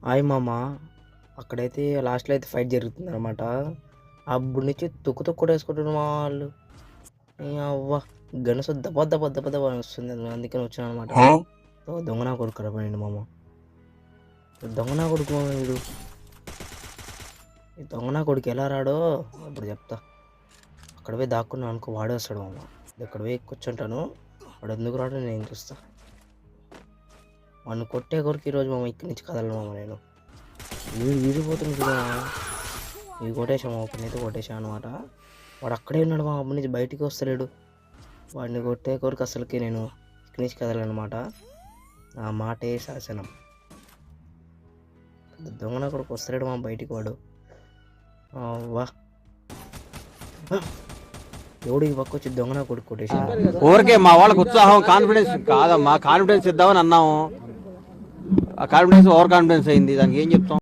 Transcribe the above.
Hi మామ. అక్కడైతే లాస్ట్లో అయితే ఫైట్ జరుగుతుంది అనమాట. అప్పుడు నుంచి తొక్కు తొక్కు కొట్టేసుకుంటున్నారు మా వాళ్ళు. అవ్వ గనుసు దెబ్బ దెబ్బ దెబ్బ దెబ్బ అని వస్తుంది, అందుకని వచ్చాను అనమాట. దొంగనా కొడుకు కడపండి మామ, దొంగనా కొడుకు మామ వీడు. ఈ దొంగనా కొడుకు ఎలా రాడో ఇప్పుడు చెప్తా. అక్కడ పోయి దాక్కున్నా అనుకో, వాడే వస్తాడు మామ. ఇక్కడ పోయి కూర్చుంటాను, వాడు ఎందుకు రాడో నేను చూస్తా. వాడిని కొట్టే కొరకు ఈరోజు మామ ఇక్కడి నుంచి కదలను మామ. నేను వీడిపోతుంది కదా, ఇవి కొట్టేసాము, ఒకరినైతే కొట్టేసాను అనమాట. వాడు అక్కడే ఉన్నాడు మా అమ్మ నుంచి బయటికి వస్తలేడు. వాడిని కొట్టే కొరకు అసలుకి నేను ఇక్కడి నుంచి కదలనమాట. ఆ మాటే శాసనం. దొంగన కొడుకు వస్తలేడు మా బయటికి వాడు. వా ఎవడికి పక్క వచ్చి దొంగన కొడుకు కొట్టేసాను. ఊరికే మా వాళ్ళకి ఉత్సాహం కాన్ఫిడెన్స్ కాదమ్మా, కాన్ఫిడెన్స్ ఇద్దామని అన్నాము. ఆ కాన్ఫిడెన్స్ ఓవర్ కాన్ఫిడెన్స్ అయింది, దానికి ఏం చెప్తాం.